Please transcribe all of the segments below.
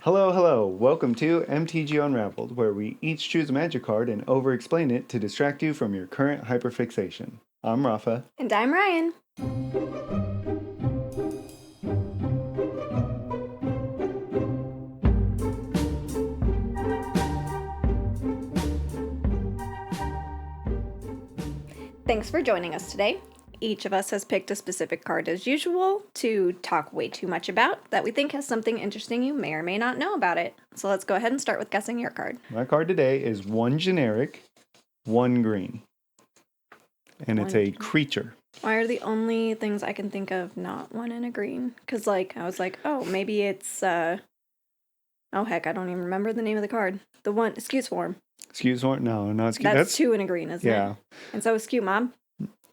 Hello, hello. Welcome to MTGU Unraveled, where we each choose a magic card and over-explain it to distract you from your current hyperfixation. I'm Rafa. And I'm Ryan. Thanks for joining us today. Each of us has picked a specific card as usual to talk way too much about that we think has something interesting you may or may not know about it. So let's go ahead and start with guessing your card. My card today is one generic, one green. And it's a creature. Why are the only things I can think of not one and a green? Because, I was like, oh, maybe it's, oh, heck, I don't even remember the name of the card. The one, Skews Form. Skews Form? No, not Skews. That's two and a green, isn't it? Yeah. And so is Skew Mob.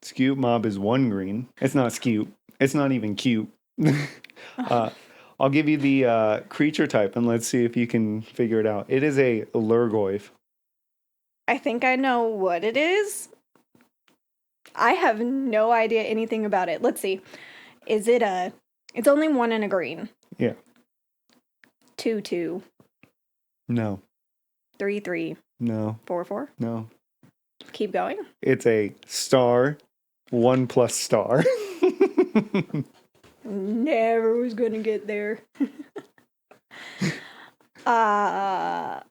Skew Mob is one green. It's not Skew. It's not even cute. I'll give you the creature type, and let's see if you can figure it out. It is a Lurgoyf. I think I know what it is. I have no idea anything about it. Let's see. Is it it's only one and a green. Yeah. 2/2. No. 3/3. No. 4/4. No. Keep going. It's a star, 1+ star. Never was gonna get there. Yeah,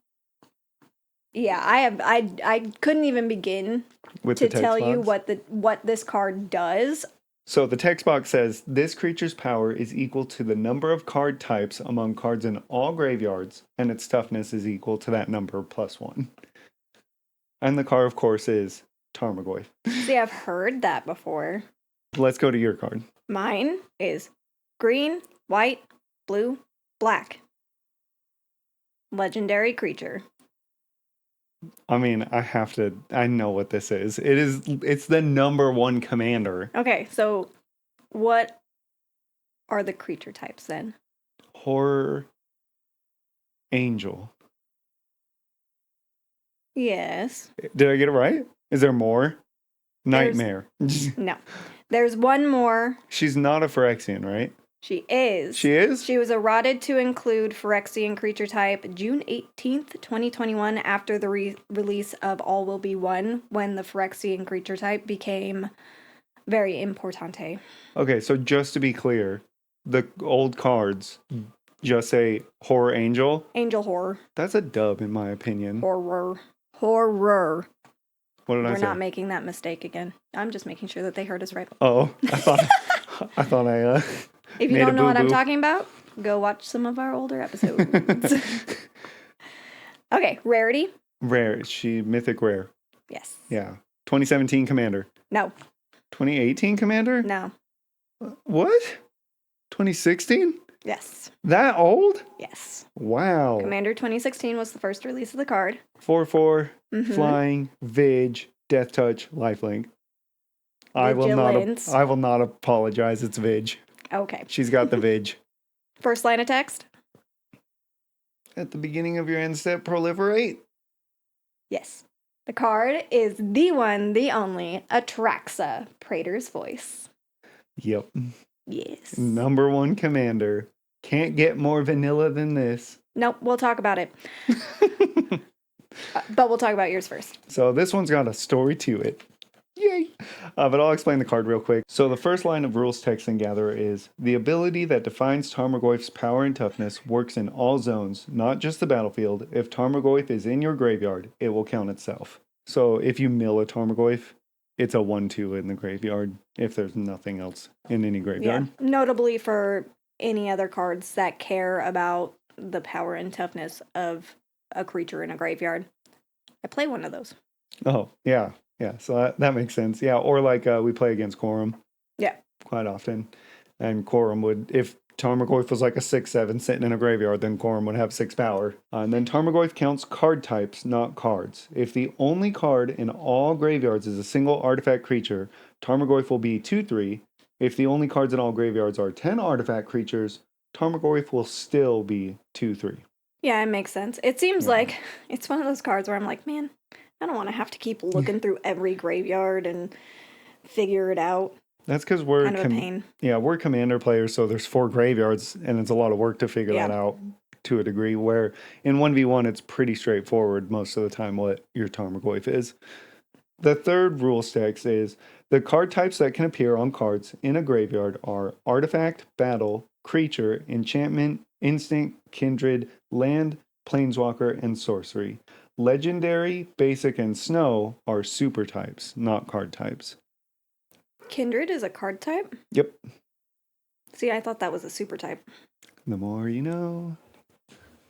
I couldn't even begin to tell you what this card does. So the text box says, this creature's power is equal to the number of card types among cards in all graveyards, and its toughness is equal to that number +1. And the card, of course, is Tarmogoyf. See, I've heard that before. Let's go to your card. Mine is green, white, blue, black. Legendary creature. I mean, I know what this is. It's the number one commander. Okay, so what are the creature types then? Horror Angel. Yes. Did I get it right? Is there more? Nightmare. No. There's one more. She's not a Phyrexian, right? She is. She is? She was eroded to include Phyrexian creature type June 18th, 2021, after the release of All Will Be One, when the Phyrexian creature type became very importante. Okay, so just to be clear, the old cards just say Horror Angel. Angel Horror. That's a dub, in my opinion. Horror. What did I say? We're not making that mistake again. I'm just making sure that they heard us right. Oh, I thought I If you don't know what I'm talking about, go watch some of our older episodes. Okay, rarity. Rare. She mythic rare. Yes. Yeah. 2017 commander. No. 2018 commander? No. What? 2016? Yes. That old? Yes. Wow. Commander 2016 was the first release of the card. 4/4, flying, Vig, Death Touch, Lifelink. I will not apologize. It's Vig. Okay. She's got the Vig. First line of text? At the beginning of your end step, proliferate. Yes. The card is the one, the only, Atraxa, Praetor's Voice. Yep. Yes. Number one commander. Can't get more vanilla than this. Nope, we'll talk about it. But we'll talk about yours first. So this one's got a story to it. Yay! But I'll explain the card real quick. So the first line of rules text and gather is, the ability that defines Tarmogoyf's power and toughness works in all zones, not just the battlefield. If Tarmogoyf is in your graveyard, it will count itself. So if you mill a Tarmogoyf, it's a 1/2 in the graveyard if there's nothing else in any graveyard. Yeah. Notably for any other cards that care about the power and toughness of a creature in a graveyard. I play one of those. Oh, yeah. Yeah, so that makes sense. Yeah, or like we play against Quorum. Yeah. Quite often. And Quorum would, if Tarmogoyf was like a 6/7 sitting in a graveyard, then Quorum would have 6 power. And then Tarmogoyf counts card types, not cards. If the only card in all graveyards is a single artifact creature, Tarmogoyf will be 2/3. If the only cards in all graveyards are 10 artifact creatures, Tarmogoyf will still be 2/3. Yeah, it makes sense. It seems like it's one of those cards where I'm like, man, I don't want to have to keep looking through every graveyard and figure it out. That's because we're kind of a pain. Yeah, we're commander players, so there's 4 graveyards, and it's a lot of work to figure that out. to a degree, where in 1v1 it's pretty straightforward most of the time what your Tarmogoyf is. The third rules text is the card types that can appear on cards in a graveyard are artifact, battle, creature, enchantment, instant, kindred, land, planeswalker, and sorcery. Legendary, basic, and snow are super types, not card types. Kindred is a card type? Yep. See, I thought that was a super type. The more you know.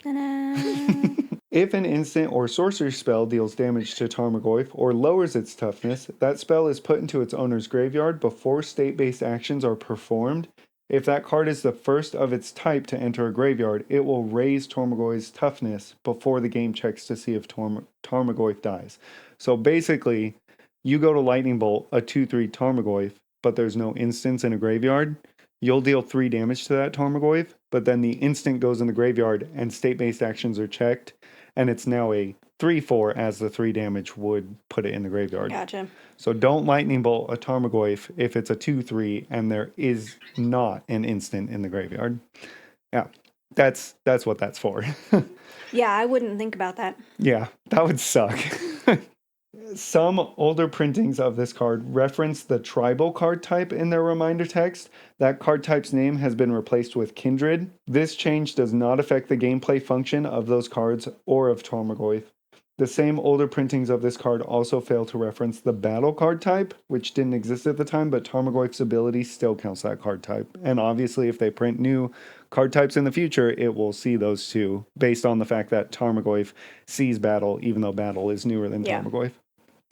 Ta-da. If an instant or sorcery spell deals damage to Tarmogoyf or lowers its toughness, that spell is put into its owner's graveyard before state-based actions are performed. If that card is the first of its type to enter a graveyard, it will raise Tarmogoyf's toughness before the game checks to see if Tarmogoyf dies. So basically, you go to Lightning Bolt a 2/3 Tarmogoyf, but there's no instants in a graveyard. You'll deal 3 damage to that Tarmogoyf, but then the instant goes in the graveyard and state-based actions are checked, and it's now a 3/4 as the 3 damage would put it in the graveyard. Gotcha. So don't Lightning Bolt a Tarmogoyf if it's a 2/3 and there is not an instant in the graveyard. Yeah, that's what that's for. Yeah, I wouldn't think about that. Yeah, that would suck. Some older printings of this card reference the tribal card type in their reminder text. That card type's name has been replaced with Kindred. This change does not affect the gameplay function of those cards or of Tarmogoyf. The same older printings of this card also fail to reference the battle card type, which didn't exist at the time, but Tarmogoyf's ability still counts that card type. And obviously, if they print new card types in the future, it will see those too, based on the fact that Tarmogoyf sees battle, even though battle is newer than Tarmogoyf.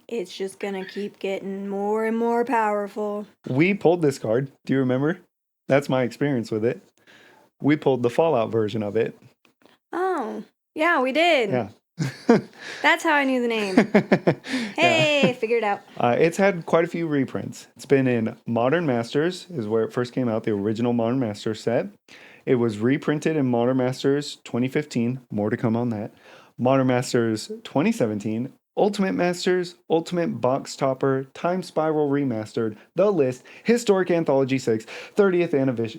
It's just gonna keep getting more and more powerful. We pulled this card. Do you remember? That's my experience with it. We pulled the Fallout version of it. Oh, yeah, we did. Yeah. That's how I knew the name. Hey, figured it out. It's had quite a few reprints. It's been in Modern Masters, is where it first came out, the original Modern Masters set. It was reprinted in Modern Masters 2015. More to come on that. Modern Masters 2017. Ultimate Masters, Ultimate Box Topper, Time Spiral Remastered, The List, Historic Anthology 6, 30th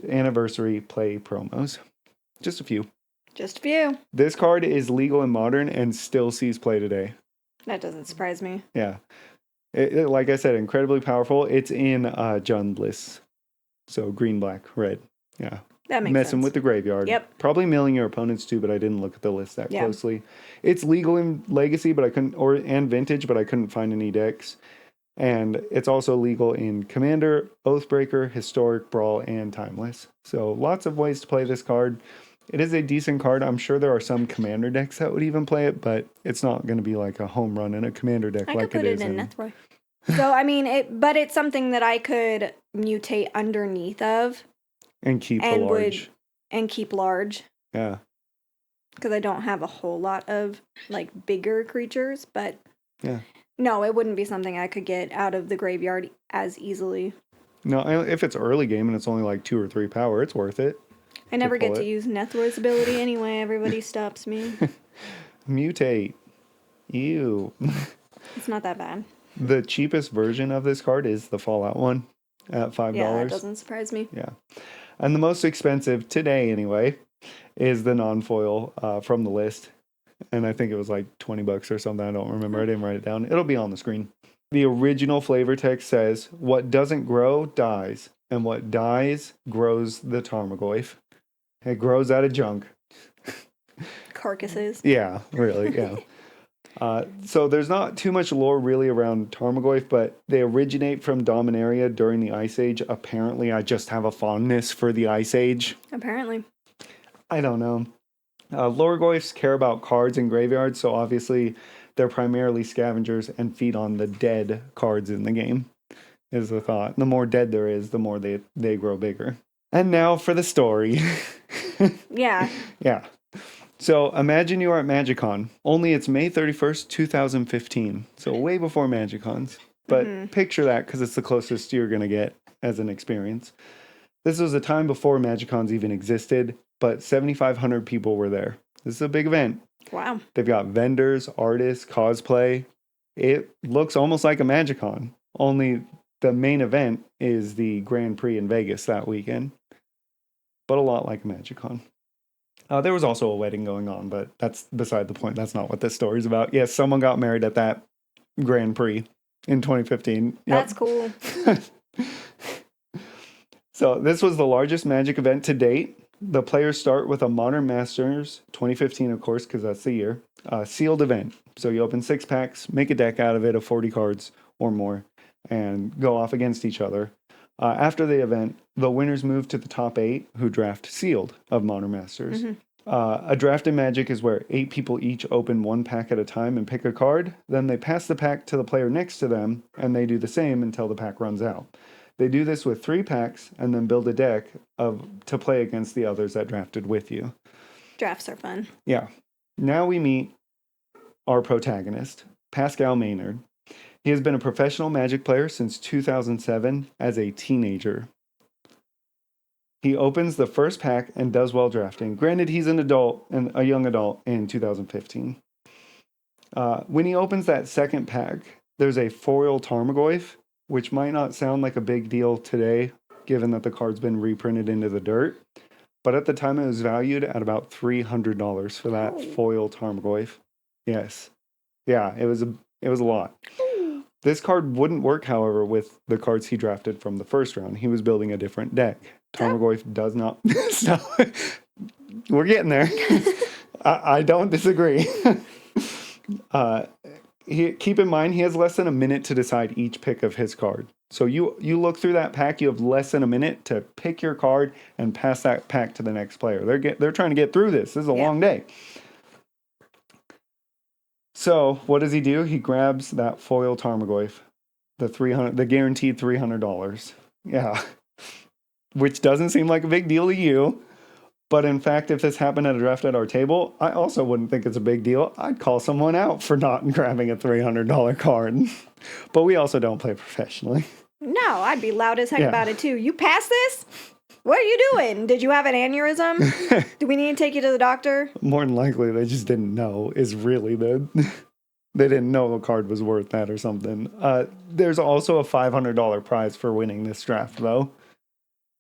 Anniversary Play Promos. Just a few. Just a few. This card is legal in Modern and still sees play today. That doesn't surprise me. Yeah. Like I said, incredibly powerful. It's in Jund lists. So green, black, red. Yeah. That makes Messing sense. with the graveyard. Yep. Probably milling your opponents too, but I didn't look at the list that Yeah. closely. It's legal in Legacy, but I couldn't, and Vintage, but I couldn't find any decks. And it's also legal in Commander, Oathbreaker, Historic, Brawl, and Timeless. So lots of ways to play this card. It is a decent card. I'm sure there are some Commander decks that would even play it, but it's not going to be like a home run in a Commander deck I like could put it is it in Nethroy. So, I mean, but it's something that I could mutate underneath of. And keep and the large. And keep large. Yeah. Because I don't have a whole lot of, like, bigger creatures, but... Yeah. No, it wouldn't be something I could get out of the graveyard as easily. No, if it's early game and it's only like 2 or 3 power, it's worth it. I never get to use Nethroy's ability anyway. Everybody stops me. Mutate. Ew. It's not that bad. The cheapest version of this card is the Fallout one at $5. Yeah, that doesn't surprise me. Yeah. And the most expensive today, anyway, is the non-foil from the list. And I think it was like $20 or something. I don't remember. I didn't write it down. It'll be on the screen. The original flavor text says, what doesn't grow dies, and what dies grows the Tarmogoyf. It grows out of junk. Carcasses. Yeah, really, yeah. So there's not too much lore really around Tarmogoyf, but they originate from Dominaria during the Ice Age. Apparently, I just have a fondness for the Ice Age. Apparently. I don't know. Lorgoyfs care about cards and graveyards, so obviously they're primarily scavengers and feed on the dead cards in the game, is the thought. The more dead there is, the more they grow bigger. And now for the story. Yeah. Yeah. So imagine you are at MagicCon. Only it's May 31st, 2015. So way before MagicCons. But picture that because it's the closest you're going to get as an experience. This was a time before MagicCons even existed, but 7,500 people were there. This is a big event. Wow. They've got vendors, artists, cosplay. It looks almost like a MagicCon. Only the main event is the Grand Prix in Vegas that weekend. But a lot like a MagicCon. There was also a wedding going on, but that's beside the point. That's not what this story's about. Yes, someone got married at that Grand Prix in 2015. Yep. That's cool. So this was the largest Magic event to date. The players start with a Modern Masters 2015, of course, because that's the year, sealed event. So you open 6 packs, make a deck out of it of 40 cards or more, and go off against each other. After the event, the winners move to the top 8 who draft sealed of Modern Masters. A draft in Magic is where 8 people each open 1 pack at a time and pick a card. Then they pass the pack to the player next to them, and they do the same until the pack runs out. They do this with 3 packs and then build a deck to play against the others that drafted with you. Drafts are fun. Yeah. Now we meet our protagonist, Pascal Maynard. He has been a professional Magic player since 2007 as a teenager. He opens the first pack and does well drafting. Granted, he's an adult and a young adult in 2015. When he opens that second pack, there's a foil Tarmogoyf, which might not sound like a big deal today, given that the card's been reprinted into the dirt. But at the time, it was valued at about $300 for that foil Tarmogoyf. Yes. Yeah, it was a lot. This card wouldn't work, however, with the cards he drafted from the first round. He was building a different deck. Tarmogoyf does not... So, we're getting there. I don't disagree. Keep in mind, he has less than a minute to decide each pick of his card. So you look through that pack, you have less than a minute to pick your card and pass that pack to the next player. They're trying to get through this. This is a long day. So what does he do? He grabs that foil Tarmogoyf, the guaranteed $300. Yeah. Which doesn't seem like a big deal to you. But in fact, if this happened at a draft at our table, I also wouldn't think it's a big deal. I'd call someone out for not grabbing a $300 card. But we also don't play professionally. No, I'd be loud as heck about it too. You passed this? What are you doing? Did you have an aneurysm? Do we need to take you to the doctor? More than likely, they just didn't know is really the... They didn't know the card was worth that or something. There's also a $500 prize for winning this draft, though.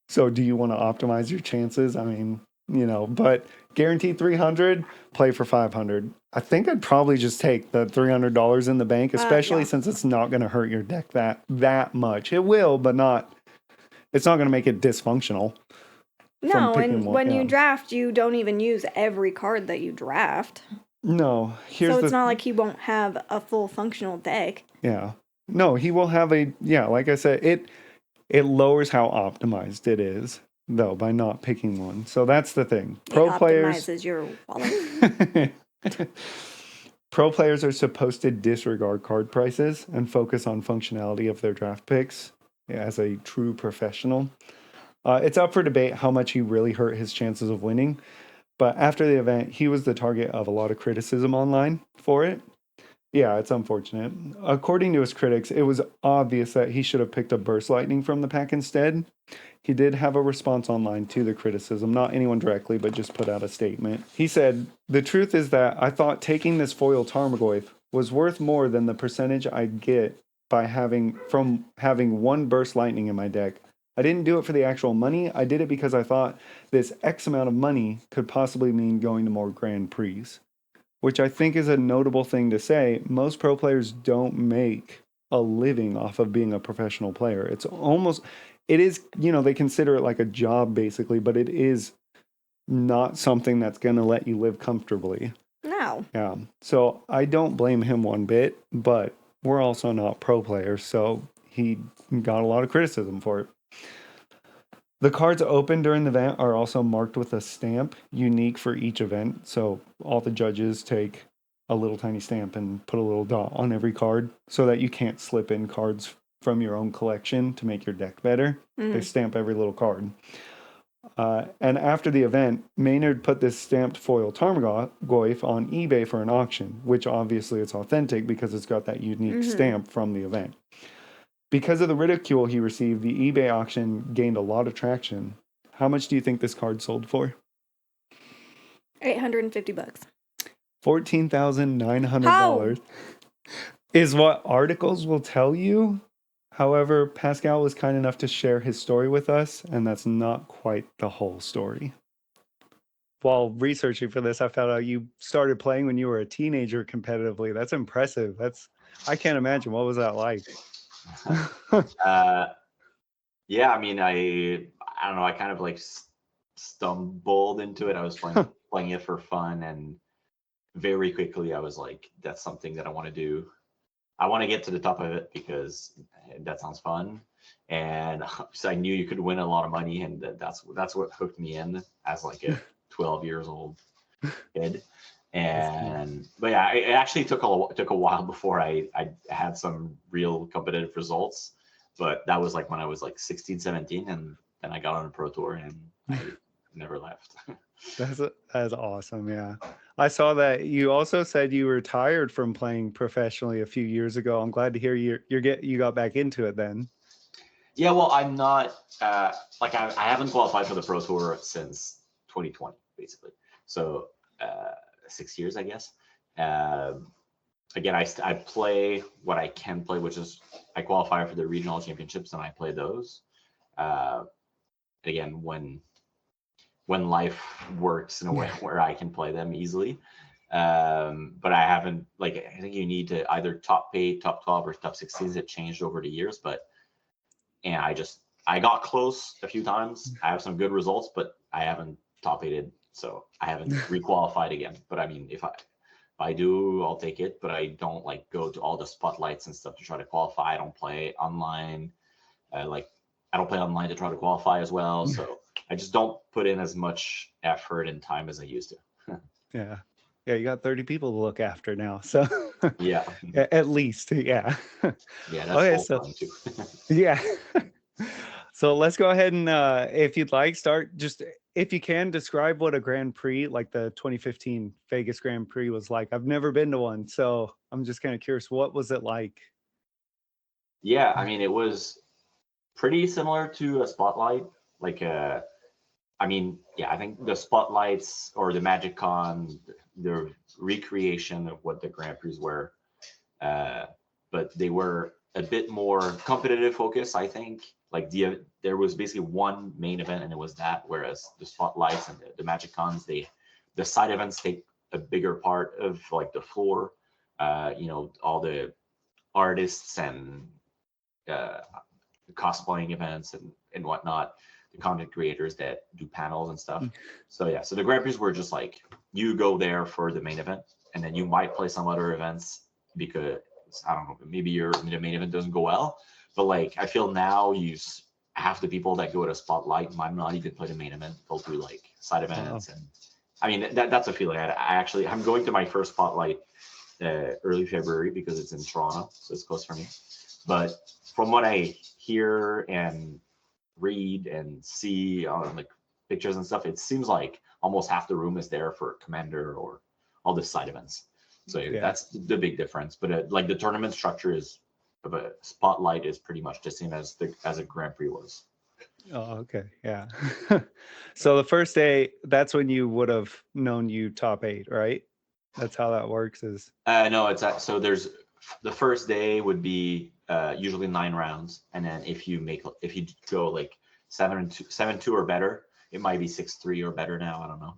So do you want to optimize your chances? I mean... but guaranteed 300, play for 500. I think I'd probably just take the $300 in the bank, especially since it's not going to hurt your deck that much. It will, but it's not going to make it dysfunctional. No, and when you draft, you don't even use every card that you draft. No. So it's not like he won't have a full functional deck. Yeah. No, he will have like I said, it lowers how optimized it is. Though, by not picking one. So that's the thing. Pro players optimizes your wallet. Pro players are supposed to disregard card prices and focus on functionality of their draft picks as a true professional. It's up for debate how much he really hurt his chances of winning. But after the event, he was the target of a lot of criticism online for it. Yeah, it's unfortunate. According to his critics, it was obvious that he should have picked a Burst Lightning from the pack instead. He did have a response online to the criticism, not anyone directly, but just put out a statement. He said, "The truth is that I thought taking this foil Tarmogoyf was worth more than the percentage I'd get by having 1 Burst Lightning in my deck. I didn't do it for the actual money. I did it because I thought this X amount of money could possibly mean going to more Grand Prix." Which I think is a notable thing to say. Most pro players don't make a living off of being a professional player. It is, they consider it like a job basically, but it is not something that's going to let you live comfortably. No. Yeah. So I don't blame him one bit, but we're also not pro players, so he got a lot of criticism for it. The cards opened during the event are also marked with a stamp unique for each event. So all the judges take a little tiny stamp and put a little dot on every card so that you can't slip in cards from your own collection to make your deck better. They stamp every little card. And after the event, Maynard put this stamped foil Tarmogoyf on eBay for an auction, which obviously it's authentic because it's got that unique stamp from the event. Because of the ridicule he received, the eBay auction gained a lot of traction. How much do you think this card sold for? $850. $14,900 is what articles will tell you. However, Pascal was kind enough to share his story with us, and that's not quite the whole story. while researching for this, I found out you started playing when you were a teenager competitively. That's impressive. I can't imagine. What was that like? Yeah, I mean, I don't know. I kind of like stumbled into it. I was playing it for fun, and very quickly I was like, that's something that I want to do. I want to get to the top of it because that sounds fun, and so I knew you could win a lot of money, and that's what hooked me in as like a 12 years old kid. But yeah, it actually took a while before I had some real competitive results. But that was like when I was like 16, 17, and then I got on a pro tour and I never left. That's awesome. Yeah. I saw that you also said you retired from playing professionally a few years ago. I'm glad to hear you got back into it then. Yeah, well, I'm not like I haven't qualified for the pro tour since 2020, basically. So 6 years, I guess. Again, I play what I can play, which is I qualify for the regional championships and I play those. Again, when life works in a way where I can play them easily. But I haven't, like, I think you need to either top 8, top 12, or top 16s. It changed over the years, and I got close a few times. I have some good results, but I haven't top 8'd, so I haven't requalified again. But I mean, if I do, I'll take it, but I don't like go to all the spotlights and stuff to try to qualify. I don't play online. I don't play online to try to qualify as well. So I just don't put in as much effort and time as I used to. Yeah. Yeah, you got 30 people to look after now. So yeah. At least, yeah. Yeah, that's Okay, full time too. yeah. So let's go ahead and if you'd like, start just if you can describe what a Grand Prix, like the 2015 Vegas Grand Prix, was like. I've never been to one, so I'm just kind of curious, what was it like? Yeah, I mean, it was pretty similar to a spotlight. I mean, yeah, I think the spotlights or the Magic Con, the recreation of what the Grand Prix were, but they were a bit more competitive focus, I think. Like there was basically one main event and it was that, whereas the spotlights and the Magic Cons, the side events take a bigger part of like the floor. All the artists and cosplaying events and whatnot, the content creators that do panels and stuff. So yeah, so the Grand Prix were just like you go there for the main event, and then you might play some other events because I don't know, maybe the main event doesn't go well. But like I feel now half the people that go to Spotlight might not even play the main event. They'll do like side events, and I mean that's a feeling. I'm going to my first Spotlight early February because it's in Toronto, so it's close for me. But from what I hear and read and see on like pictures and stuff, it seems like almost half the room is there for Commander or all the side events. So yeah, that's the big difference. But like the tournament structure of a Spotlight is pretty much the same as a Grand Prix was. Oh, okay, yeah. So the first day, that's when you would have known you top 8, right? That's how that works. No, it's so there's the first day would be usually 9 rounds, and then if you go like 7-2 or better, it might be 6-3 or better now. I don't know.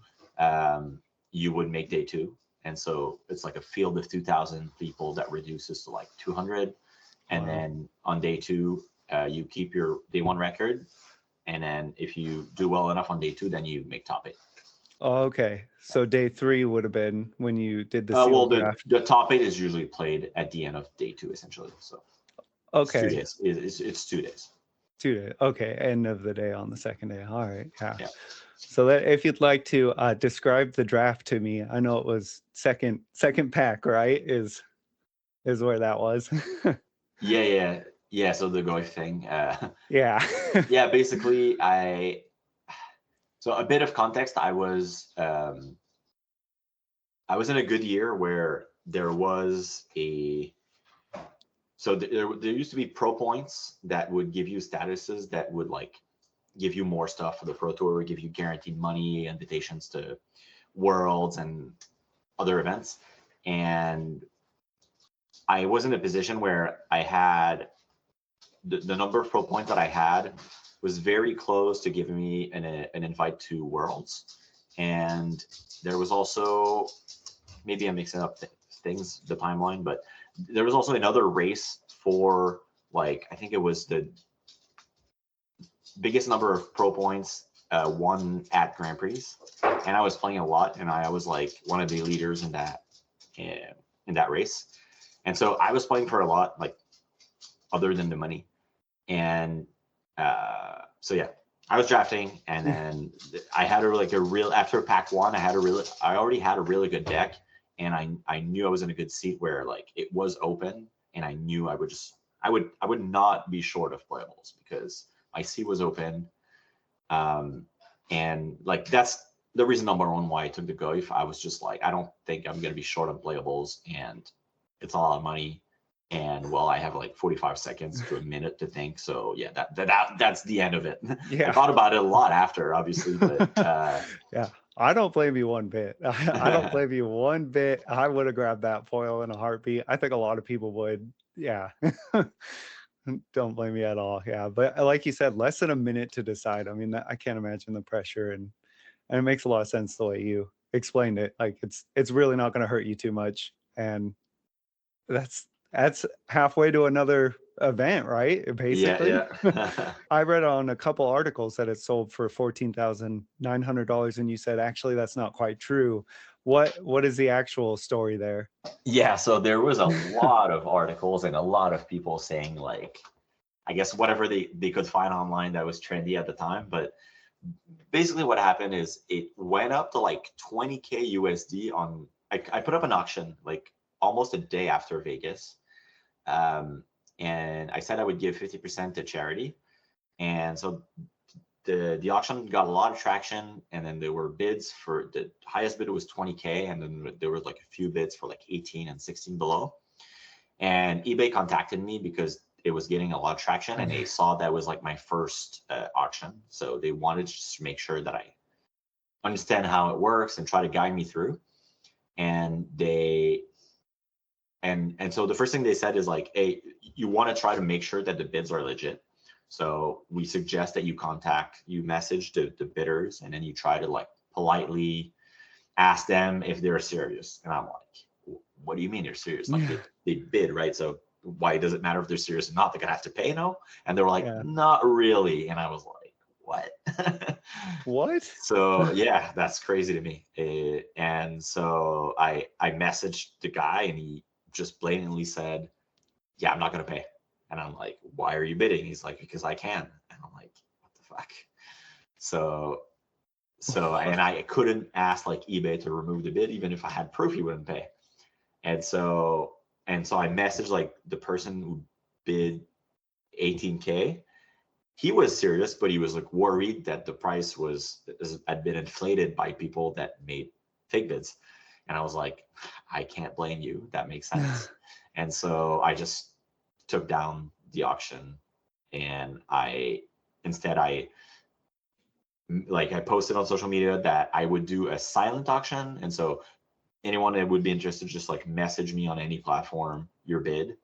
You would make day 2, and so it's like a field of 2,000 people that reduces to like 200, and then on day 2, you keep your day 1 record, and then if you do well enough on day 2, then you make top 8. Oh, okay. So day 3 would have been when you did the well, the top 8 is usually played at the end of day 2, essentially. So okay, it's 2 days. It's 2 days. 2 days. Okay, end of the day on the second day. All right, yeah. So that if you'd like to describe the draft to me, I know it was second pack, right? Is where that was. Yeah. So the Goy thing. Yeah. Yeah. Basically, So a bit of context. I was in a good year where there was So there used to be pro points that would give you statuses that would like give you more stuff for the pro tour, give you guaranteed money, invitations to worlds and other events. And I was in a position where I had the number of pro points that I had was very close to giving me an invite to worlds. And there was also, maybe I'm mixing up things, the timeline, but there was also another race for like, I think it was the biggest number of pro points won at Grand Prix. And I was playing a lot, and I was like one of the leaders in that race. And so I was playing for a lot, like other than the money. And so yeah, I was drafting, and then I had after pack one, I already had a really good deck, and I knew I was in a good seat where like it was open, and I knew I would not be short of playables because my seat was open. And like that's the reason number one why I took the Goif. I was just like, I don't think I'm gonna be short on playables, and it's a lot of money. And well, I have like 45 seconds to a minute to think. So yeah, that's the end of it. Yeah. I thought about it a lot after, obviously, but yeah, I don't blame you one bit. I don't blame you one bit. I would have grabbed that foil in a heartbeat. I think a lot of people would. Yeah. Don't blame me at all. Yeah, but like you said, less than a minute to decide. I mean, I can't imagine the pressure, and it makes a lot of sense the way you explained it. Like it's really not going to hurt you too much, and that's halfway to another event, right? Basically. yeah. I read on a couple articles that it sold for $14,900, and you said actually that's not quite true. What is the actual story there? Yeah, so there was a lot of articles and a lot of people saying like, I guess whatever they could find online that was trendy at the time. But basically what happened is it went up to like 20K USD on, I put up an auction like almost a day after Vegas. And I said I would give 50% to charity. And so the auction got a lot of traction, and then there were bids for the highest bid was 20K, and then there was like a few bids for like 18 and 16 below. And eBay contacted me because it was getting a lot of traction, and they saw that was like my first auction. So they wanted to just make sure that I understand how it works and try to guide me through. And and so the first thing they said is like, hey, you want to try to make sure that the bids are legit. So we suggest that you message the bidders, and then you try to like politely ask them if they're serious. And I'm like, what do you mean they're serious? Like they bid, right? So why does it matter if they're serious or not? They're gonna have to pay, no? And they were like, not really. And I was like, what? What? So yeah, that's crazy to me. And so I messaged the guy, and he just blatantly said, yeah, I'm not gonna pay. And I'm like, why are you bidding? He's like, because I can. And I'm like, what the fuck? So and I couldn't ask like eBay to remove the bid, even if I had proof he wouldn't pay. And so I messaged like the person who bid 18K. He was serious, but he was like worried that the price had been inflated by people that made fake bids. And I was like, I can't blame you. That makes sense. And so I just took down the auction, and I posted on social media that I would do a silent auction. And so anyone that would be interested, just like message me on any platform your bid,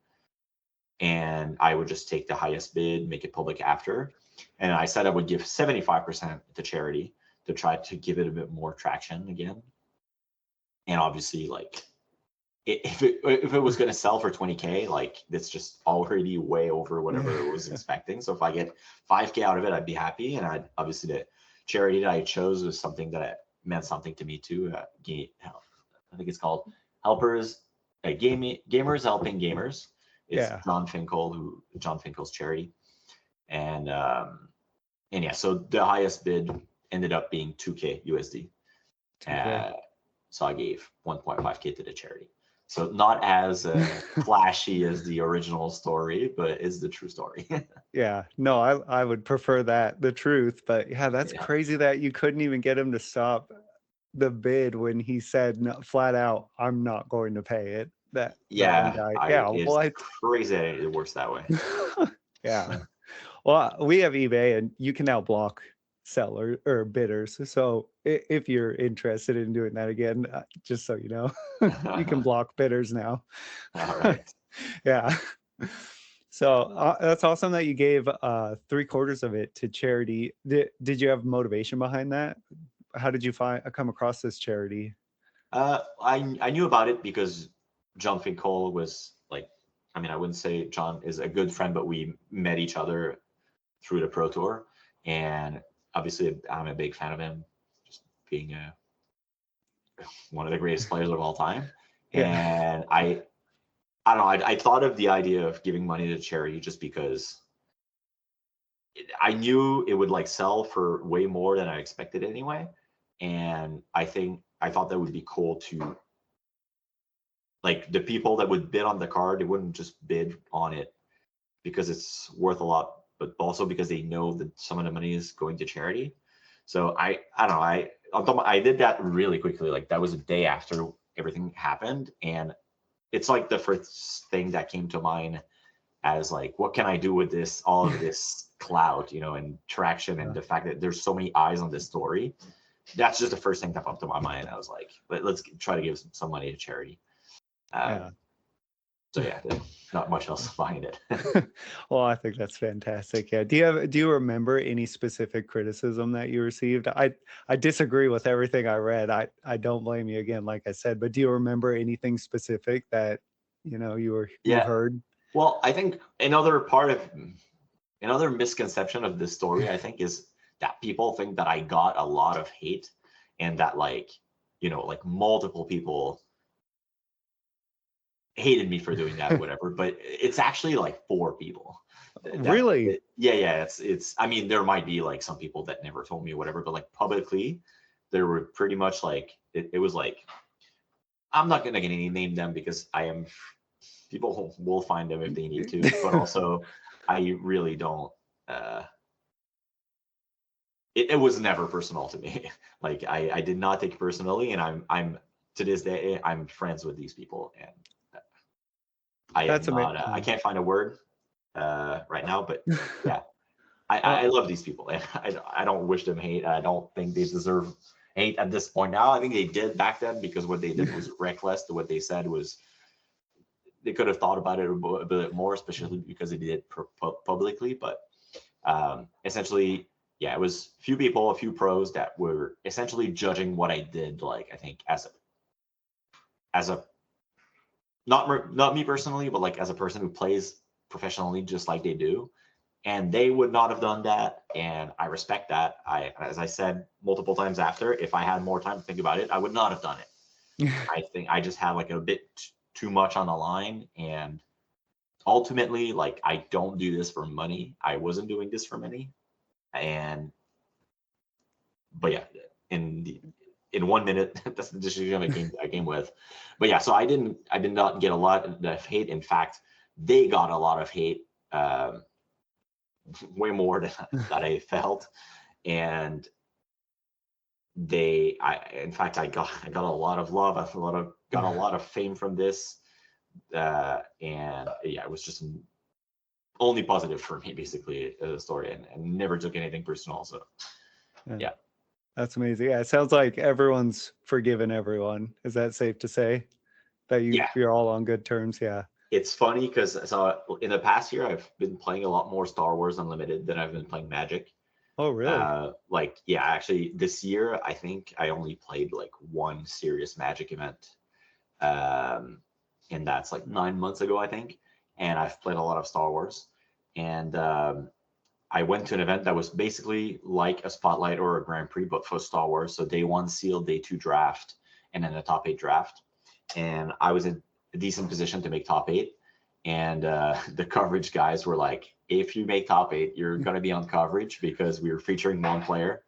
and I would just take the highest bid, make it public after. And I said I would give 75% to charity to try to give it a bit more traction again. And obviously, like if it was going to sell for 20K, like that's just already way over whatever it was expecting. So if I get 5K out of it, I'd be happy. And I'd obviously, the charity that I chose was something that meant something to me too. I think it's called Gamers Helping Gamers. It's John Finkel's charity. And yeah, so the highest bid ended up being 2K USD. So I gave 1.5K to the charity. So not as flashy as the original story, but it's the true story. Yeah, no, I would prefer the truth. But yeah, that's crazy that you couldn't even get him to stop the bid when he said flat out, I'm not going to pay it. It's crazy that it works that way. Yeah. Well, we have eBay, and you can now block sellers or bidders. So if you're interested in doing that again, just so you know, you can block bidders now. All right. Yeah. So that's awesome that you gave 3/4 of it to charity. Did you have motivation behind that? did you come across this charity? I knew about it because John Finkel was like, I mean, I wouldn't say John is a good friend, but we met each other through the Pro Tour, and obviously I'm a big fan of him, just being one of the greatest players of all time. Yeah. And I don't know, I thought of the idea of giving money to charity just because I knew it would like sell for way more than I expected anyway. And I thought that would be cool to, like, the people that would bid on the card, they wouldn't just bid on it because it's worth a lot, but also because they know that some of the money is going to charity. So I don't know, I did that really quickly. Like, that was a day after everything happened, and it's like the first thing that came to mind as like, what can I do with this, all of this clout, and traction, and the fact that there's so many eyes on this story. That's just the first thing that popped to my mind. I was like, let's try to give some money to charity. So yeah, not much else behind it. Well, I think that's fantastic. Yeah. Do you remember any specific criticism that you received? I disagree with everything I read. I don't blame you again, like I said, but do you remember anything specific that you heard? Well, I think another misconception of this story, I think, is that people think that I got a lot of hate, and that like multiple people hated me for doing that or whatever. But it's actually like 4 people. Really? Yeah. It's. I mean, there might be like some people that never told me or whatever, but like publicly, there were pretty much like it was like, I'm not gonna name them because people will find them if they need to, but also I really don't. It was never personal to me. Like, I did not take it personally, and I'm to this day I'm friends with these people, and I am not. I can't find a word right now, but yeah, I love these people, and I don't wish them hate. I don't think they deserve hate at this point now. I think they did back then, because what they did was reckless. What they said was, they could have thought about it a bit more, especially because they did it publicly. But essentially, yeah, it was a few pros that were essentially judging what I did. Like, I think as a not me personally, but like as a person who plays professionally, just like they do, and they would not have done that, and I respect that. As I said multiple times after, if I had more time to think about it, I would not have done it. I think I just had like a bit too much on the line, and ultimately, like, I don't do this for money. I wasn't doing this for money, but yeah, in 1 minute, that's the decision I came with. But yeah, so I did not get a lot of hate. In fact, they got a lot of hate, way more than that I felt, and in fact, I got a lot of love. Got a lot of fame from this, and yeah, it was just only positive for me, basically, the story, and never took anything personal. So yeah. That's amazing. Yeah, it sounds like everyone's forgiven everyone. Is that safe to say? That you're all on good terms? Yeah. It's funny because in the past year, I've been playing a lot more Star Wars Unlimited than I've been playing Magic. Oh, really? Actually, this year, I think I only played like one serious Magic event. And that's like 9 months ago, I think. And I've played a lot of Star Wars. And I went to an event that was basically like a Spotlight or a Grand Prix, but for Star Wars. So day 1 sealed, day 2 draft, and then a top 8 draft. And I was in a decent position to make top 8. And the coverage guys were like, if you make top 8, you're going to be on coverage, because we were featuring one player.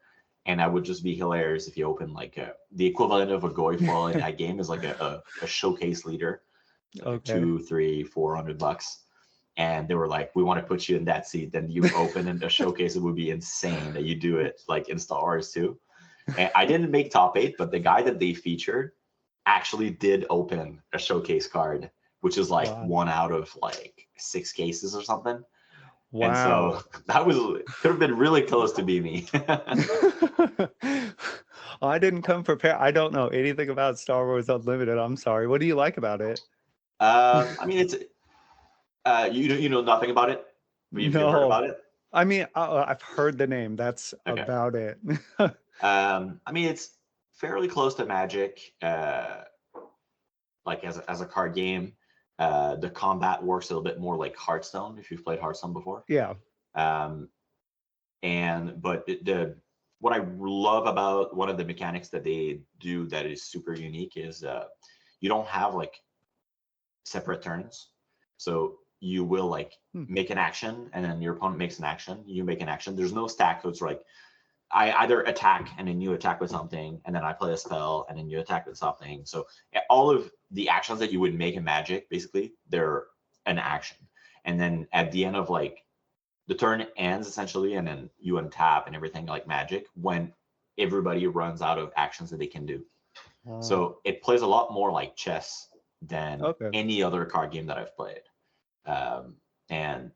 And that would just be hilarious if you open like the equivalent of a Goy foil in that game is like a showcase leader, like $200, $300, $400. And they were like, we want to put you in that seat. Then you open in a showcase. It would be insane that you do it like in Star Wars too. And I didn't make top 8, but the guy that they featured actually did open a showcase card, which is like 1 out of like 6 cases or something. Wow. And so that could have been really close to be me. I didn't come prepared. I don't know anything about Star Wars Unlimited. I'm sorry. What do you like about it? I mean, it's you know nothing about it? You've heard about it? I mean, I've heard the name. That's about it. I mean, it's fairly close to Magic, like as a card game. The combat works a little bit more like Hearthstone, if you've played Hearthstone before. Yeah. But what I love about one of the mechanics that they do that is super unique is you don't have like separate turns. So you will like make an action, and then your opponent makes an action, you make an action. There's no stack, so it's like I either attack and then you attack with something, and then I play a spell and then you attack with something. So all of the actions that you would make in Magic, basically, they're an action. And then at the end of like the turn ends essentially, and then you untap and everything like Magic when everybody runs out of actions that they can do. So it plays a lot more like chess than any other card game that I've played. And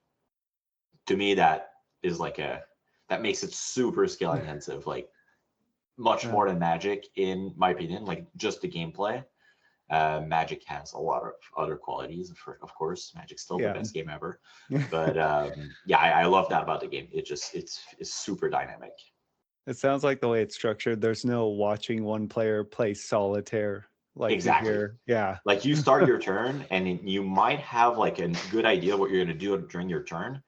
to me, that is like that makes it super skill intensive, like much more than Magic, in my opinion, like just the gameplay. Magic has a lot of other qualities, of course. Magic's still the best game ever. But I love that about the game. It's super dynamic. It sounds like the way it's structured, there's no watching one player play solitaire. Like exactly. Yeah. Like you start your turn and you might have like a good idea what you're going to do during your turn,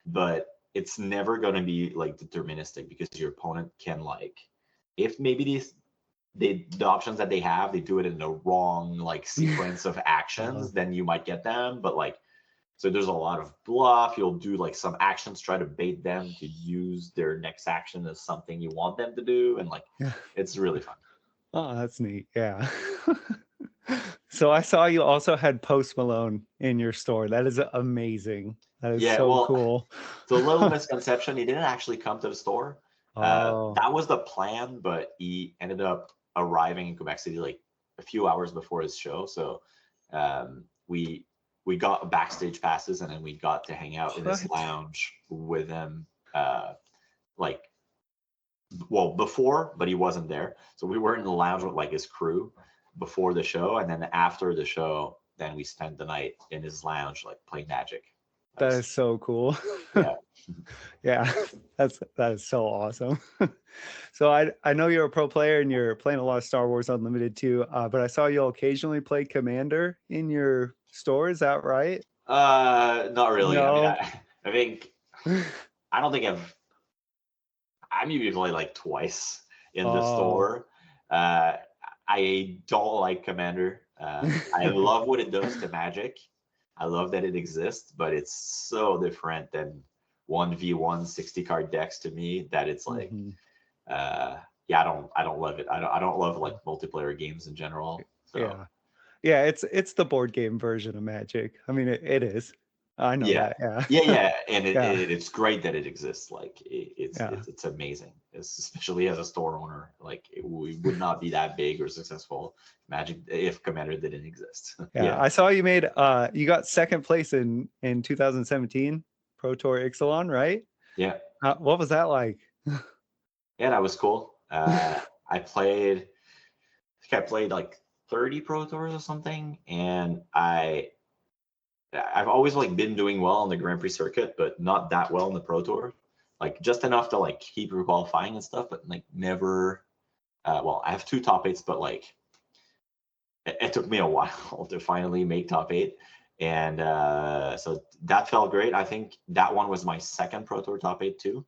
but it's never going to be like deterministic, because your opponent can like, if maybe the options that they have, they do it in the wrong like sequence of actions, then you might get them. But like, so there's a lot of bluff. You'll do like some actions, try to bait them to use their next action as something you want them to do. And like, it's really fun. Oh, that's neat. Yeah. So I saw you also had Post Malone in your store. That is amazing. That is cool. It's a little misconception. He didn't actually come to the store. That was the plan, but he ended up arriving in Quebec City like a few hours before his show. So we got backstage passes, and then we got to hang out in his lounge with him. Before, but he wasn't there. So we were in the lounge with like his crew before the show, and then after the show, then we spent the night in his lounge like playing Magic. That is so cool. Yeah, that is so awesome. So I know you're a pro player and you're playing a lot of Star Wars Unlimited too, but I saw you'll occasionally play Commander in your store. Is that right? Not really. No. I mean, I don't think I'm usually like twice in the store. I don't like Commander. I love what it does to Magic. I love that it exists, but it's so different than 1v1 60 card decks to me that it's like, I don't love it. I don't love like multiplayer games in general. So. Yeah, it's the board game version of Magic. I mean, it is. I know that. Yeah, and it's great that it exists. Like it's amazing, especially as a store owner. Like we would not be that big or successful Magic if Commander didn't exist. I saw you made you got second place in 2017 Pro Tour Ixalan, right? Yeah. What was that like? Yeah, that was cool. I played like 30 Pro Tours or something, and I've always like been doing well on the Grand Prix circuit, but not that well in the Pro Tour. Like just enough to like keep qualifying and stuff, but like never. I have 2 top 8s, but like it took me a while to finally make top 8, and so that felt great. I think that one was my second Pro Tour top 8 too,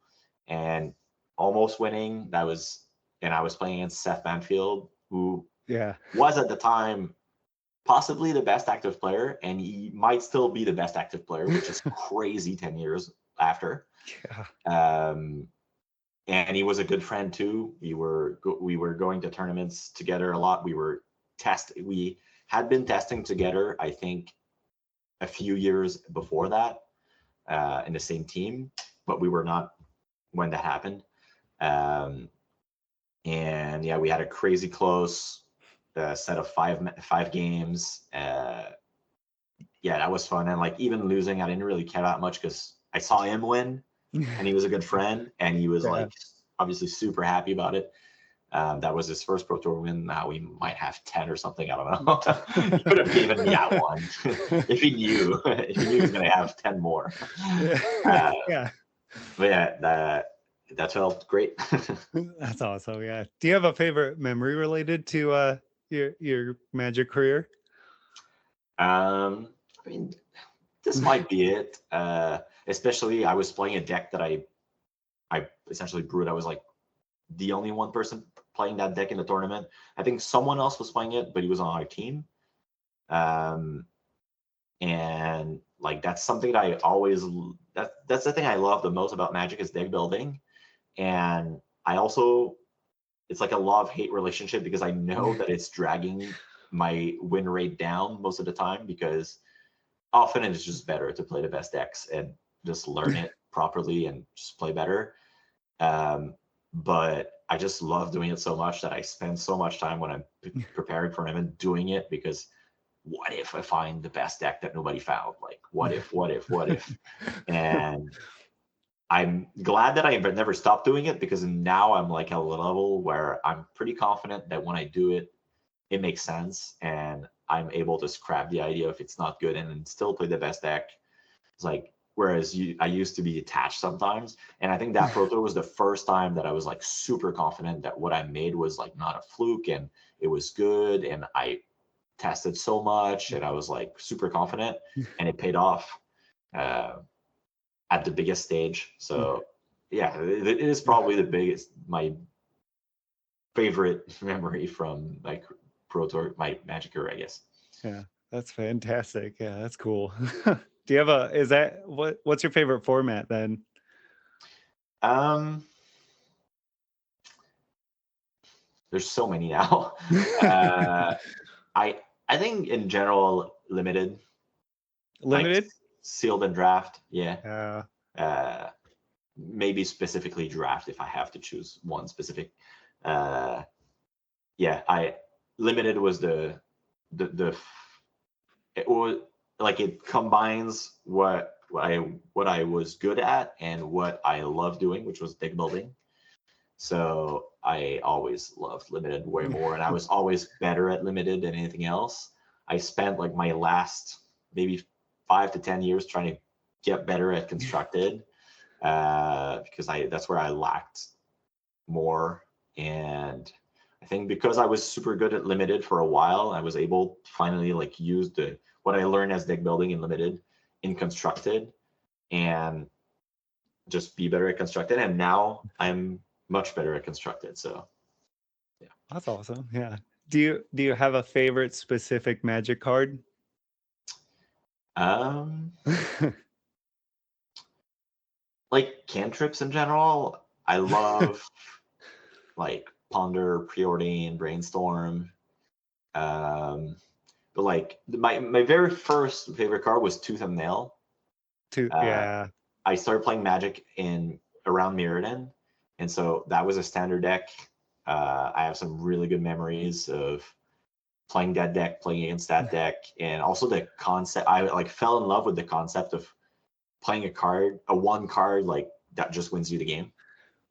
and almost winning. I was playing against Seth Banfield, who was at the time possibly the best active player, and he might still be the best active player, which is crazy 10 years after. And he was a good friend too. We were going to tournaments together a lot. We had been testing together, I think, a few years before that, in the same team, but we were not when that happened. And we had a crazy close set of five games. That was fun. And like even losing, I didn't really care that much because I saw him win, and he was a good friend, and he was like obviously super happy about it. That was his first Pro Tour win. Now we might have 10 or something. I don't know. He could have given me that one if he knew he was going to have 10 more. But that felt great. That's awesome. Yeah. Do you have a favorite memory related to your Magic career? I mean, this might be it. Especially, I was playing a deck that I essentially brewed. I was like the only one person playing that deck in the tournament. I think someone else was playing it, but he was on our team. And like that's something that I always that's the thing I love the most about Magic is deck building. And I also it's like a love-hate relationship because I know that it's dragging my win rate down most of the time because often it's just better to play the best decks and just learn it properly and just play better. But I just love doing it so much that I spend so much time when I'm preparing for an event doing it because what if I find the best deck that nobody found? Like, what if? And I'm glad that I never stopped doing it because now I'm like at a level where I'm pretty confident that when I do it, it makes sense and I'm able to scrap the idea if it's not good and then still play the best deck. It's like, whereas I used to be attached sometimes. And I think that Pro Tour was the first time that I was like super confident that what I made was like not a fluke and it was good. And I tested so much and I was like super confident and it paid off at the biggest stage. So yeah, it is probably the biggest, my favorite memory from like Pro Tour, my Magic career, I guess. Yeah, that's fantastic. Yeah, that's cool. Do you have what's your favorite format then? There's so many now. I think in general limited. Limited? Like sealed and draft, Yeah. Maybe specifically draft if I have to choose one specific. I limited was the it was like it combines what I was good at and what I love doing, which was deck building. So I always loved limited way more, and I was always better at limited than anything else. I spent like my last maybe 5 to 10 years trying to get better at constructed because that's where I lacked more. And I think because I was super good at limited for a while, I was able to finally like use what I learned as deck building in limited in constructed and just be better at constructed. And now I'm much better at constructed. So yeah. That's awesome. Yeah. Do you have a favorite specific Magic card? Like cantrips in general, I love like Ponder, Preordain, Brainstorm. But like my very first favorite card was Tooth and Nail. Yeah. I started playing Magic in around Mirrodin, and so that was a standard deck. I have some really good memories of playing that deck, playing against that deck, and also the concept. I like fell in love with the concept of playing a one card like that just wins you the game.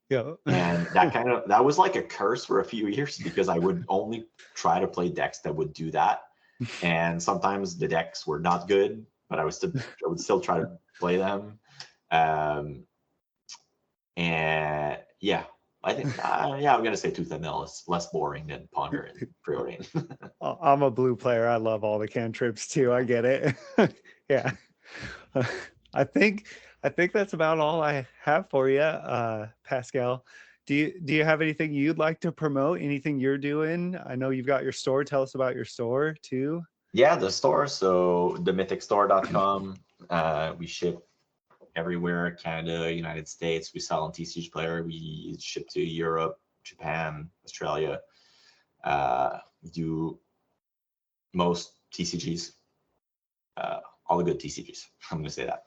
Yeah. And that was like a curse for a few years because I would only try to play decks that would do that. And sometimes the decks were not good, but I would still try to play them. And yeah, I think I'm gonna say Tooth and Nail is less boring than Ponder and Preordain. I'm a blue player. I love all the cantrips too. I get it. Yeah. I think that's about all I have for you, Pascal. Do you have anything you'd like to promote? Anything you're doing? I know you've got your store. Tell us about your store too. Yeah, the store. So themythicstore.com. We ship everywhere, Canada, United States. We sell on TCG Player. We ship to Europe, Japan, Australia. We do most TCGs, all the good TCGs. I'm going to say that.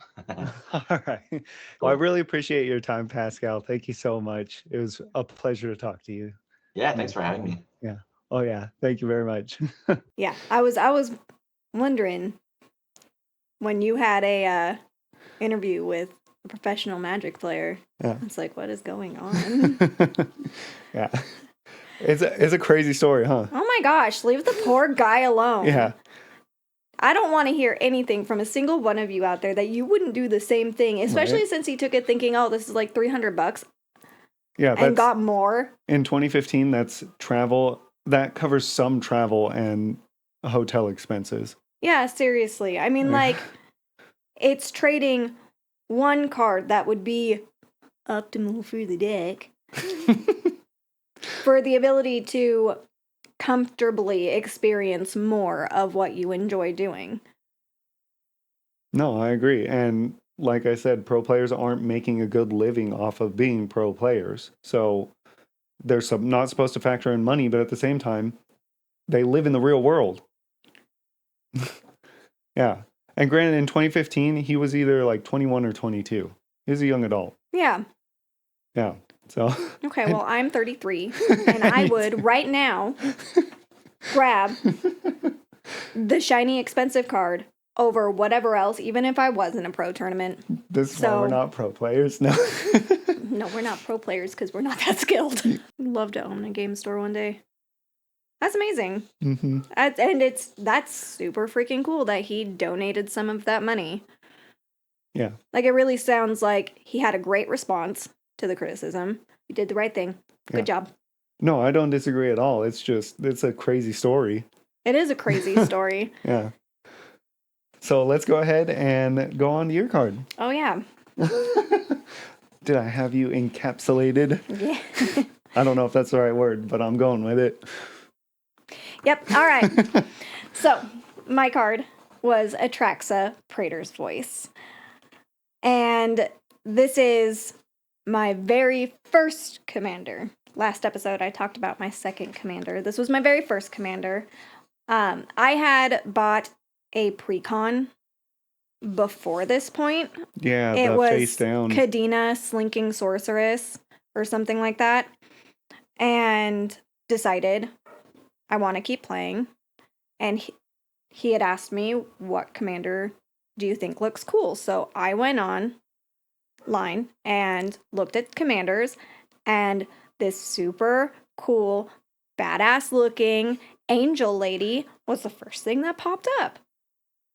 All right. Well, I really appreciate your time, Pascal. Thank you so much. It was a pleasure to talk to you. Yeah, thanks for having me. Yeah. Oh yeah. Thank you very much. Yeah, I was wondering when you had a interview with a professional Magic player. Yeah. It's like, what is going on? Yeah. It's a crazy story, huh? Oh my gosh, leave the poor guy alone. Yeah. I don't want to hear anything from a single one of you out there that you wouldn't do the same thing, especially since he took it thinking, oh, this is like $300. Yeah, and got more. in 2015, that's travel. That covers some travel and hotel expenses. Yeah, seriously. I mean, like, it's trading one card that would be optimal for the deck for the ability to comfortably experience more of what you enjoy doing. No, I agree. And like I said, pro players aren't making a good living off of being pro players. So they're not supposed to factor in money, but at the same time, they live in the real world. Yeah. And granted, in 2015, he was either like 21 or 22. He was a young adult. Yeah. Yeah. So. Okay, well, I'm 33, and I would right now grab the shiny expensive card over whatever else, even if I was in a pro tournament. This is why we're not pro players. No. No, we're not pro players because we're not that skilled. Love to own a game store one day. That's amazing. Mm-hmm. And that's super freaking cool that he donated some of that money. Yeah. Like, it really sounds like he had a great response to the criticism. You did the right thing. Good job. No, I don't disagree at all. It's a crazy story. It is a crazy story. Yeah. So let's go ahead and go on to your card. Oh, yeah. Did I have you encapsulated? Yeah. I don't know if that's the right word, but I'm going with it. Yep. All right. So my card was Atraxa, Praetor's Voice. And this is my very first commander. Last episode, I talked about my second commander. This was my very first commander. I had bought a precon before this point. Yeah, it the was face down. Kadena, Slinking Sorceress, or something like that. And decided I want to keep playing. And he had asked me, what commander do you think looks cool? So I went online and looked at commanders, and this super cool, badass looking angel lady was the first thing that popped up.